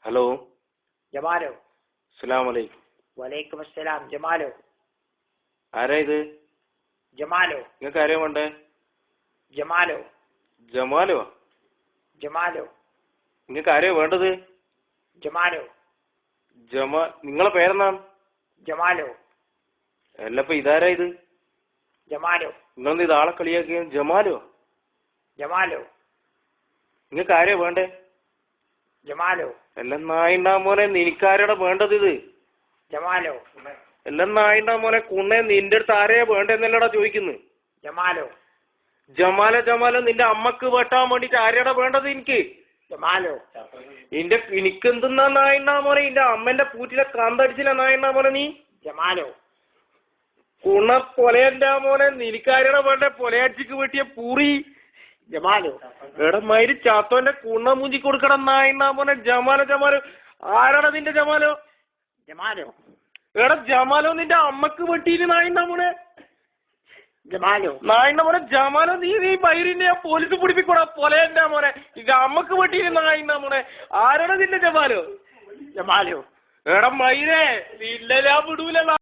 Hello ജമാലോ. അസ്സലാമു അലൈക്കും. വലൈക്കും അസ്സലാം. ജമാലോ. ആരാ ഇത്? ജമാലോ. നിങ്ങൾക്ക് ആരെയാ വേണ്ടേ? ജമാലോ. ജമാലോ? ജമാലോ. നിങ്ങൾക്ക് ആരെയാ വേണ്ടത്? ജമാലോ. നിങ്ങളെ പേരെന്താണ്? ജമാലോ. അല്ലപ്പോ ഇതാരാ ഇത്? ജമാലോ. നിങ്ങളെന്ത് ഇത് ആളെ കളിയാക്കിയ? ജമാലോ? ജമാലോ. നിങ്ങൾക്ക് ആരെയാ വേണ്ടേ? ജമാലോ. എല്ലാം നായിണ്ടാ മോനെ, നിനക്കാരാടാ വേണ്ടത് ഇത്? ജമാലോ. എല്ലാം നായിണ്ടാ മോനെ കുണ്ണെ, നിന്റെ അടുത്ത് ആരെയാ വേണ്ടെന്നല്ലടാ ചോദിക്കുന്നത്. ജമാലോ. ജമാലോ ജമാലോ നിന്റെ അമ്മക്ക് വെട്ടാൻ വേണ്ടിട്ട് ആരെയാടാ വേണ്ടത് എനിക്ക്? ജമാലോ. എനിക്കെന്തെന്നാ നായിണ്ടാ മോനെ? എന്റെ അമ്മന്റെ പൂറ്റിലെ കന്തടിച്ചില്ല നായിണ്ടാ മോനെ നീ. ജമാലോ. കുണ പൊലയന്റെ മോനെ, നിനക്കാരാടാ വേണ്ടേ? പൊലയാച്ചിക്ക് വെട്ടിയ പൂറി. ജമാലോ. എടാ മയിര് ചാത്തോന്റെ കുണ്ണ മൂഞ്ചി കൊടുക്കട നായിണ്ടാ മോനെ. ജമാലോ ജമാലോ ആരാടാ നിന്റെ ജമാലോ? ജമാലോ. എടാ ജമാലോ നിന്റെ അമ്മക്ക് വെട്ടിയില് നായിണ്ടാ മോനെ. ജമാലോ. നായിണ്ട മോനെ ജമാലോ, നീ മയിരിനെ പോലീസ് പിടിപ്പിക്കൂടാ പൊലയന്റെ മോനെ. ഇത് അമ്മക്ക് വെട്ടിയില് നായിണ്ടാ മോനെ. ആരാടാ നിന്റെ ജമാലോ? ജമാലോ. എടാ മയിരേ, നിന്നെ ഞാൻ വിടൂല.